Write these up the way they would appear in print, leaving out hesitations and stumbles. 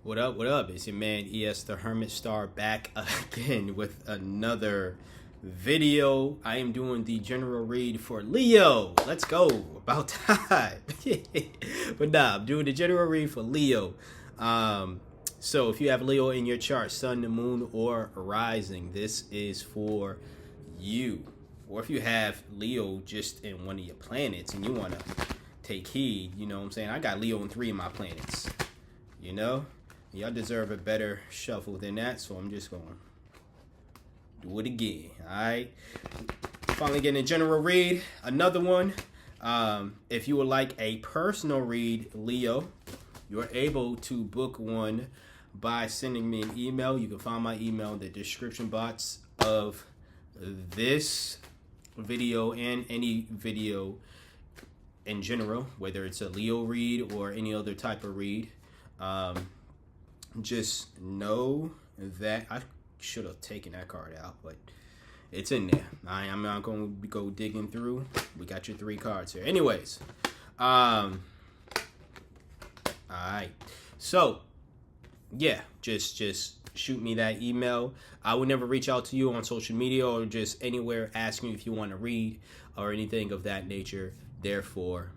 What up? What up? It's your man ES the Hermit Star back again with another video. I am doing the general read for Leo. Let's go. About time. But nah, I'm doing the general read for Leo. So if you have Leo in your chart, Sun, the Moon, or Rising, this is for you. Or if you have Leo just in one of your planets and you want to take heed, you know what I'm saying? I got Leo in 3 of my planets. You know? Y'all deserve a better shuffle than that, so I'm just going to do it again. Alright? Finally getting a general read. Another one. If you would like a personal read, Leo, you're able to book one by sending me an email. You can find my email in the description box of this video and any video in general, whether it's a Leo read or any other type of read. Just know that I should have taken that card out, but it's in there. I'm not going to go digging through. We got your 3 cards here. Anyways, all right. So, yeah, just shoot me that email. I would never reach out to you on social media or just anywhere asking if you want to read or anything of that nature. Therefore,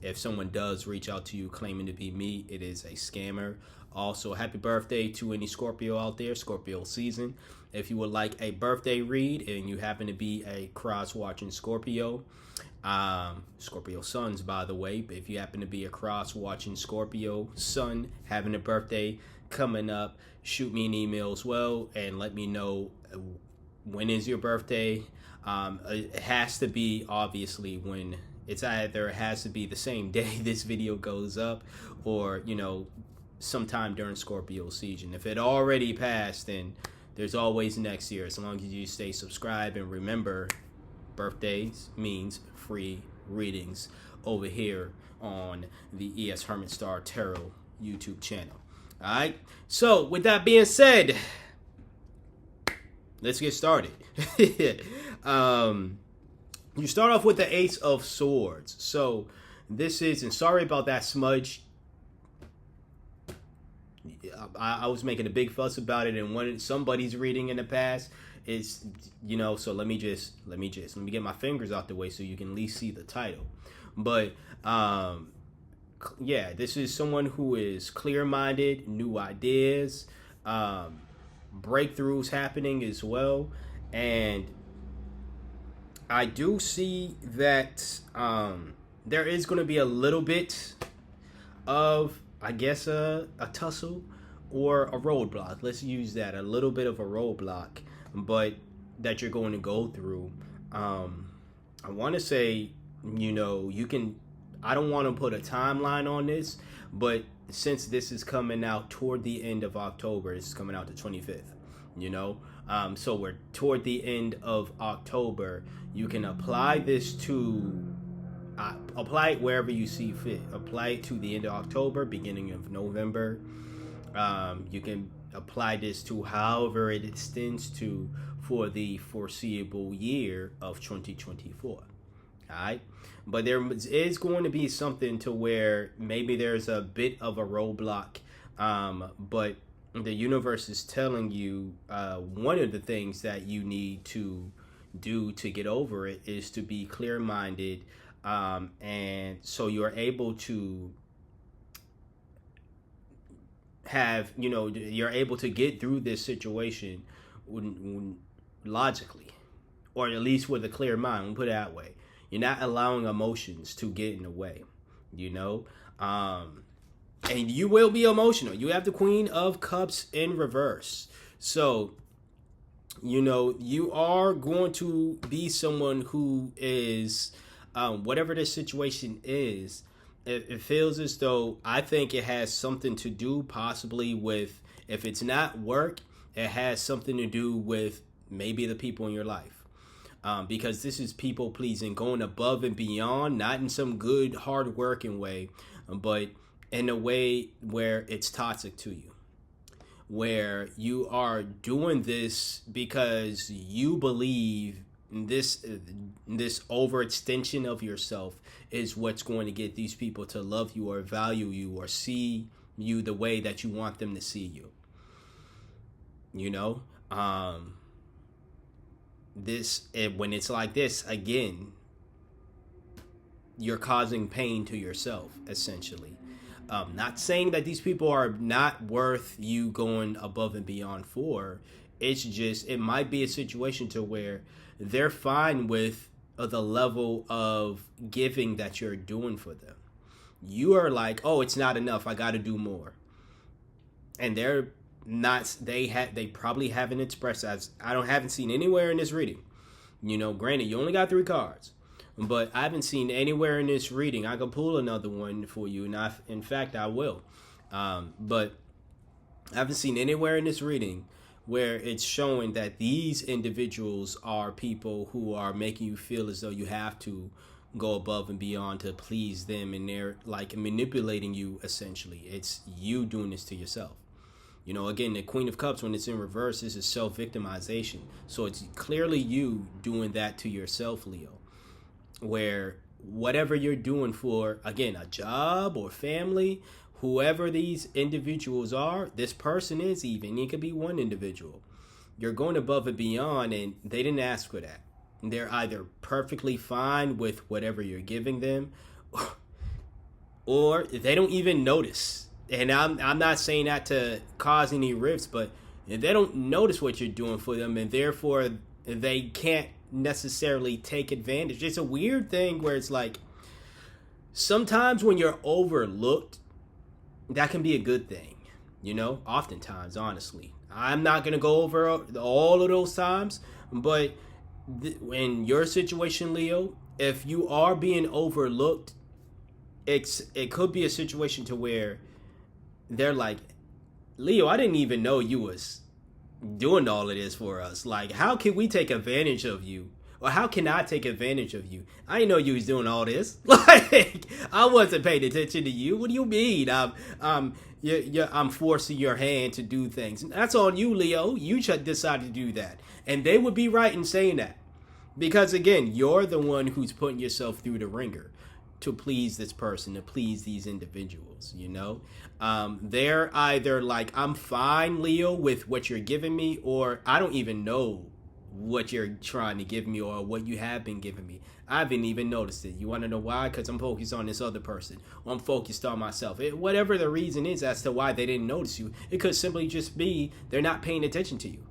if someone does reach out to you claiming to be me, it is a scammer. Also, happy birthday to any Scorpio out there, Scorpio season. If you would like a birthday read and you happen to be a cross-watching Scorpio, Scorpio Suns, by the way, but if you happen to be a cross-watching Scorpio Sun having a birthday coming up, shoot me an email as well and let me know when is your birthday. It has to be, obviously, when it's either it has to be the same day this video goes up or, you know, sometime during Scorpio season. If it already passed, then there's always next year, as long as you stay subscribed. And remember, birthdays means free readings over here on the ES Hermit Star Tarot YouTube channel. All right. So with that being said, let's get started. You start off with the Ace of Swords. So this is, and sorry about that smudge. I was making a big fuss about it, and when somebody's reading in the past, it's, you know, so let me get my fingers out the way so you can at least see the title. But yeah, this is someone who is clear-minded, new ideas, breakthroughs happening as well, and I do see that there is going to be a little bit of, I guess, a tussle or a roadblock. Let's use that. A little bit of a roadblock, but that you're going to go through. I want to say, you know, you can, I don't want to put a timeline on this, but since this is coming out toward the end of October, it's coming out the 25th, you know? So we're toward the end of October. You can apply this to apply it wherever you see fit. Apply it to the end of October, beginning of November. You can apply this to however it extends to for the foreseeable year of 2024. All right. But there is going to be something to where maybe there's a bit of a roadblock. But the universe is telling you one of the things that you need to do to get over it is to be clear-minded. And so you're able to have, you know, you're able to get through this situation logically, or at least with a clear mind. We'll put it that way. You're not allowing emotions to get in the way, you know, and you will be emotional. You have the Queen of Cups in reverse. So, you know, you are going to be someone who is, whatever the situation is, it feels as though, I think it has something to do possibly with, if it's not work, it has something to do with maybe the people in your life. Because this is people pleasing, going above and beyond, not in some good, hard working way, but in a way where it's toxic to you, where you are doing this because you believe this overextension of yourself is what's going to get these people to love you or value you or see you the way that you want them to see you. You know, when it's like this again, you're causing pain to yourself, essentially. Not saying that these people are not worth you going above and beyond for. It's just, it might be a situation to where they're fine with the level of giving that you're doing for them. You are like, oh, it's not enough, I got to do more. And they're not, they probably haven't expressed, as I haven't seen anywhere in this reading. You know, granted, you only got 3 cards, but I haven't seen anywhere in this reading. I can pull another one for you, and in fact, I will. But I haven't seen anywhere in this reading where it's showing that these individuals are people who are making you feel as though you have to go above and beyond to please them, and they're like manipulating you, essentially. It's you doing this to yourself. You know, again, the Queen of Cups, when it's in reverse, this is self-victimization. So it's clearly you doing that to yourself, Leo, where whatever you're doing for, again, a job or family, whoever these individuals are, this person is, even it could be one individual, you're going above and beyond, and they didn't ask for that. They're either perfectly fine with whatever you're giving them, or they don't even notice. And I'm not saying that to cause any rifts, but they don't notice what you're doing for them, and therefore they can't necessarily take advantage. It's a weird thing where it's like, sometimes when you're overlooked, that can be a good thing, you know, oftentimes, honestly. I'm not going to go over all of those times, but in your situation, Leo, if you are being overlooked, it could be a situation to where they're like, Leo, I didn't even know you was doing all of this for us. Like, how can we take advantage of you? Or how can I take advantage of you? I didn't know you was doing all this. Like, I wasn't paying attention to you. What do you mean? I'm forcing your hand to do things. That's on you, Leo. You decided to do that. And they would be right in saying that. Because, again, you're the one who's putting yourself through the ringer to please this person, to please these individuals, you know? They're either like, I'm fine, Leo, with what you're giving me, or I don't even know what you're trying to give me or what you have been giving me. I haven't even noticed it. You want to know why? Because I'm focused on this other person. Or I'm focused on myself. Whatever the reason is as to why they didn't notice you, it could simply just be they're not paying attention to you.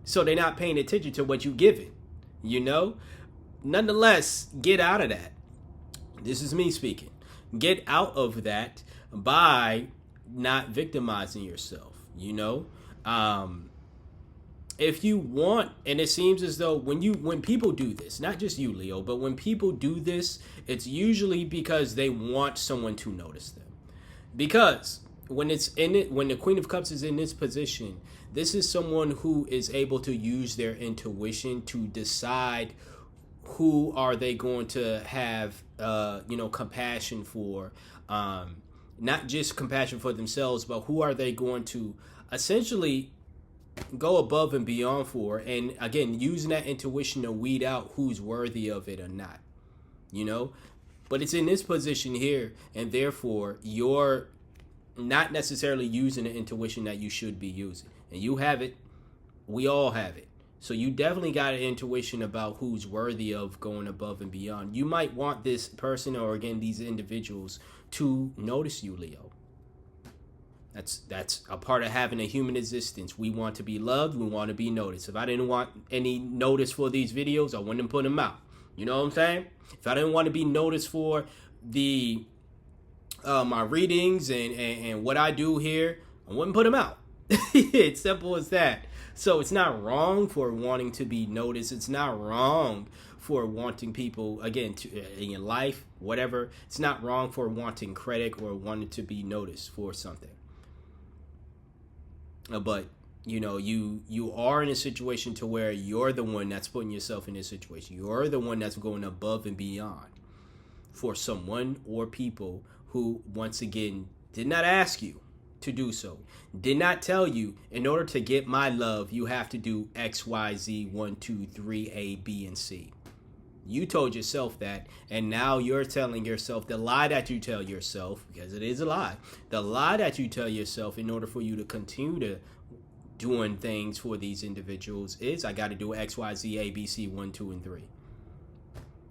So they're not paying attention to what you give it, you know? Nonetheless, get out of that. This is me speaking. Get out of that by not victimizing yourself, you know? If you want, and it seems as though when people do this, not just you, Leo, but when people do this, it's usually because they want someone to notice them. Because when the Queen of Cups is in this position, this is someone who is able to use their intuition to decide who are they going to have, compassion for, not just compassion for themselves, but who are they going to essentially go above and beyond for, and again, using that intuition to weed out who's worthy of it or not, you know? But it's in this position here, and therefore you're not necessarily using the intuition that you should be using. And you have it, we all have it. So you definitely got an intuition about who's worthy of going above and beyond. You might want this person, or again, these individuals, to notice you, Leo. That's a part of having a human existence. We want to be loved. We want to be noticed. If I didn't want any notice for these videos, I wouldn't put them out. You know what I'm saying? If I didn't want to be noticed for the my readings and what I do here, I wouldn't put them out. It's simple as that. So it's not wrong for wanting to be noticed. It's not wrong for wanting people, again, in your life, whatever. It's not wrong for wanting credit or wanting to be noticed for something. But, you know, you are in a situation to where you're the one that's putting yourself in this situation. You're the one that's going above and beyond for someone or people who, once again, did not ask you to do so. Did not tell you, in order to get my love, you have to do X, Y, Z, 1, 2, 3, A, B, and C. You told yourself that, and now you're telling yourself the lie that you tell yourself, because it is a lie. The lie that you tell yourself in order for you to continue to doing things for these individuals is, I got to do X, Y, Z, A, B, C, 1, 2, and 3.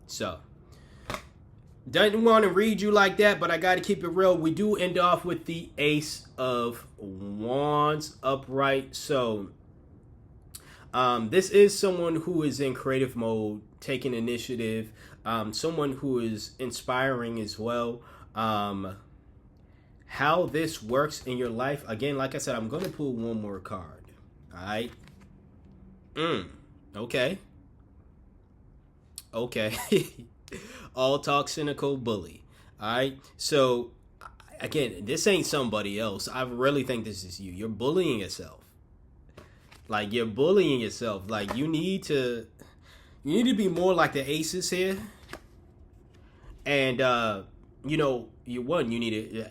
So, doesn't want to read you like that, but I got to keep it real. We do end off with the Ace of Wands upright. So, this is someone who is in creative mode, taking initiative, someone who is inspiring as well. How this works in your life, again, like I said, I'm going to pull one more card. All right. Okay. All talk, cynical, bully. All right. So, again, this ain't somebody else. I really think this is you. You're bullying yourself. Like, you're bullying yourself. Like, you need to be more like the aces here. And, you need to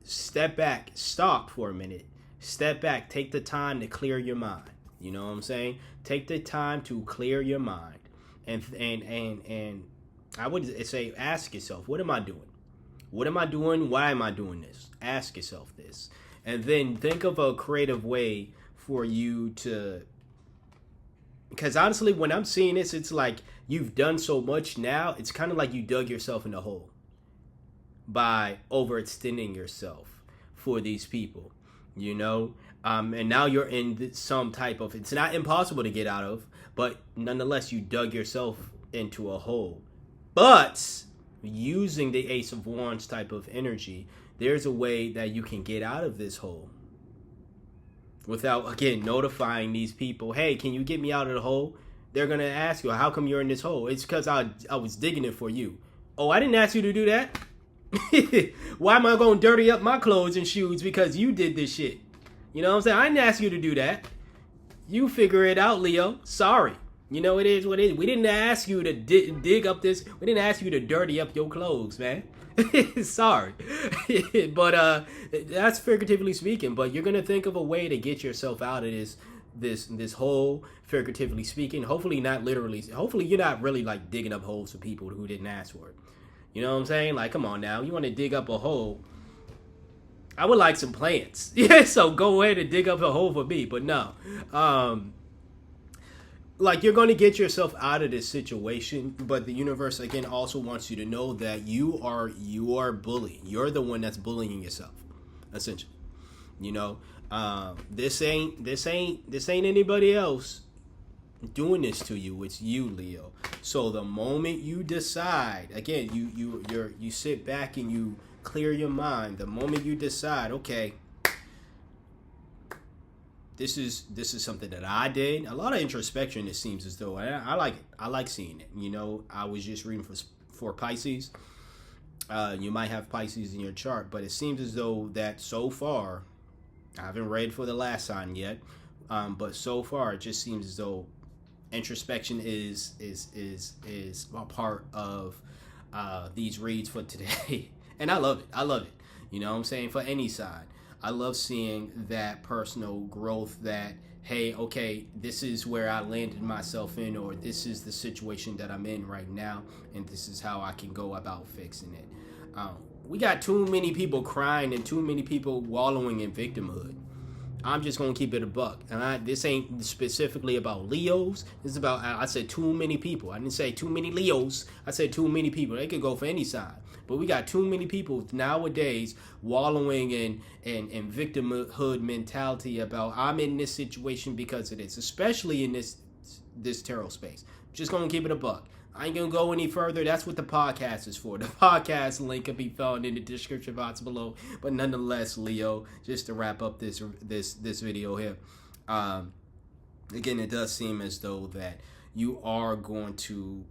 step back, stop for a minute, step back, take the time to clear your mind. You know what I'm saying? Take the time to clear your mind. And I would say, ask yourself, what am I doing? What am I doing? Why am I doing this? Ask yourself this. And then think of a creative way for you to, because honestly, when I'm seeing this, it's like you've done so much now, it's kind of like you dug yourself in a hole by overextending yourself for these people, and now you're in some type of, it's not impossible to get out of, but nonetheless, you dug yourself into a hole. But using the Ace of Wands type of energy, there's a way that you can get out of this hole without, again, notifying these people, hey, can you get me out of the hole? They're going to ask you, how come you're in this hole? It's because I was digging it for you. Oh, I didn't ask you to do that. Why am I going to dirty up my clothes and shoes because you did this shit? You know what I'm saying? I didn't ask you to do that. You figure it out, Leo. Sorry. It is what it is. We didn't ask you to dig up this. We didn't ask you to dirty up your clothes, man. Sorry. But that's figuratively speaking. But you're going to think of a way to get yourself out of this hole, figuratively speaking. Hopefully not literally. Hopefully you're not really like digging up holes for people who didn't ask for it. You know what I'm saying? Like, come on now. You want to dig up a hole? I would like some plants. Yeah, so go ahead and dig up a hole for me. But no. Like, you're going to get yourself out of this situation. But the universe, again, also wants you to know that you are bullying. You're the one that's bullying yourself, essentially. This ain't anybody else doing this to you. It's you, Leo. So the moment you decide, again, you sit back and you clear your mind. The moment you decide, okay, this is something that I did. A lot of introspection. It seems as though I like it. I like seeing it. I was just reading for Pisces. You might have Pisces in your chart, but it seems as though that so far, I haven't read for the last sign yet, but so far it just seems as though introspection is a part of these reads for today. And I love it. You know what I'm saying? For any side, I love seeing that personal growth, that, hey, okay, this is where I landed myself in, or this is the situation that I'm in right now, and this is how I can go about fixing it. We got too many people crying and too many people wallowing in victimhood. I'm just going to keep it a buck. And this ain't specifically about Leos. This is about, I said too many people. I didn't say too many Leos. I said too many people. They could go for any side. But we got too many people nowadays wallowing in victimhood mentality about, I'm in this situation because of this, especially in this tarot space. Just going to keep it a buck. I ain't going to go any further. That's what the podcast is for. The podcast link can be found in the description box below. But nonetheless, Leo, just to wrap up this video here. Again, it does seem as though that you are going to...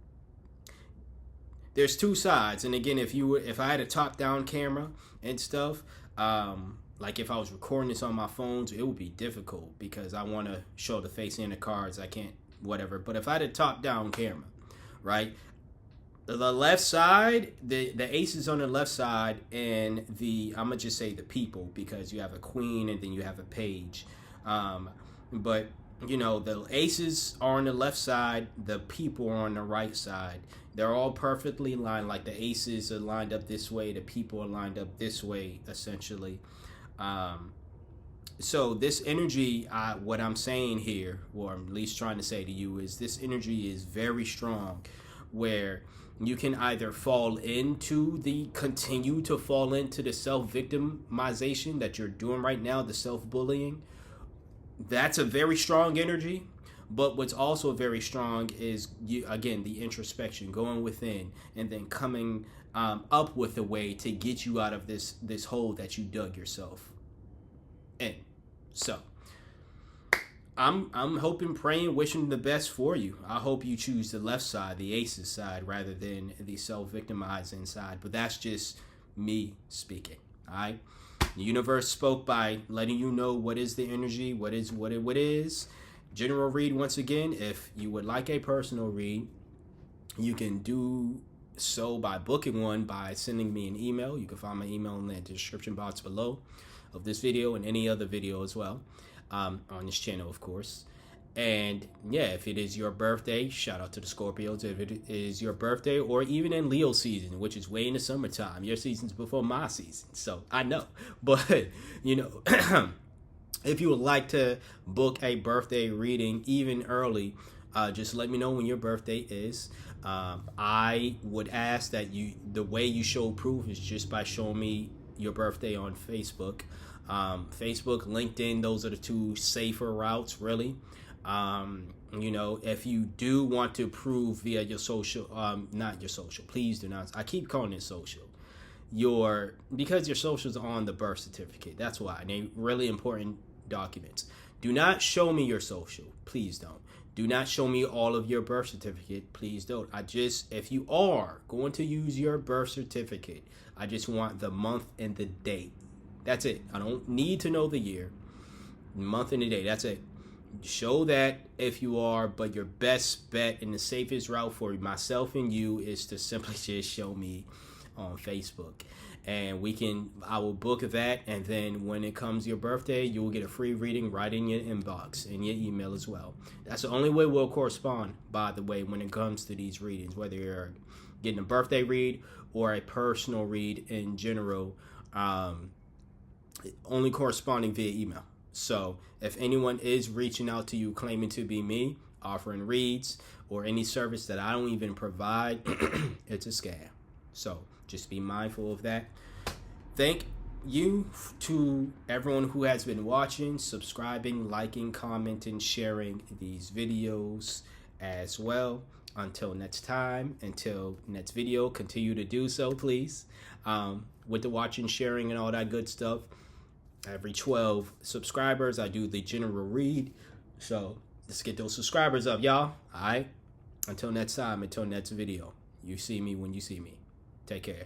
There's two sides. And again, if I had a top-down camera and stuff, like if I was recording this on my phones, it would be difficult because I want to show the face and the cards. I can't, whatever. But if I had a top-down camera, right, the left side, the aces on the left side, and I'm gonna just say the people, because you have a queen and then you have a page, but you know, the aces are on the left side, the people are on the right side. They're all perfectly aligned. Like the aces are lined up this way, the people are lined up this way, essentially. So this energy, what I'm saying here, or I'm at least trying to say to you, is this energy is very strong, where you can either continue to fall into the self-victimization that you're doing right now, the self-bullying. That's a very strong energy. But what's also very strong is, again, the introspection, going within, and then coming up with a way to get you out of this hole that you dug yourself in. So I'm hoping, praying, wishing the best for you. I hope you choose the left side, the aces side, rather than the self-victimizing side. But that's just me speaking. All right. The universe spoke by letting you know what is the energy, what it is. General read, once again. If you would like a personal read, you can do so by booking one by sending me an email. You can find my email in the description box below of this video and any other video as well, on this channel, of course. And yeah, if it is your birthday, shout out to the Scorpios. If it is your birthday, or even in Leo season, which is way in the summertime, your season's before my season, so I know. But you know, if you would like to book a birthday reading even early, just let me know when your birthday is. I would ask that the way you show proof is just by showing me your birthday on Facebook. Facebook, LinkedIn, those are the two safer routes, really. You know, if you do want to prove via your social, not your social, please do not. I keep calling it social. Because your socials are on the birth certificate. That's why. They're really important documents. Do not show me your social. Please don't. Do not show me all of your birth certificate. Please don't. If you are going to use your birth certificate, I just want the month and the date. That's it. I don't need to know the year, month and the day. That's it. Show that if you are, but your best bet and the safest route for myself and you is to simply just show me on Facebook. And I will book that, and then when it comes your birthday, you will get a free reading right in your inbox, in your email as well. That's the only way we'll correspond, by the way, when it comes to these readings, whether you're getting a birthday read or a personal read in general, only corresponding via email. So if anyone is reaching out to you claiming to be me, offering reads, or any service that I don't even provide, it's a scam. So just be mindful of that. Thank you to everyone who has been watching, subscribing, liking, commenting, sharing these videos as well. Until next time, until next video, continue to do so, please. With the watching, sharing, and all that good stuff. Every 12 subscribers, I do the general read. So let's get those subscribers up, y'all. All right. Until next time, until next video. You see me when you see me. Take care.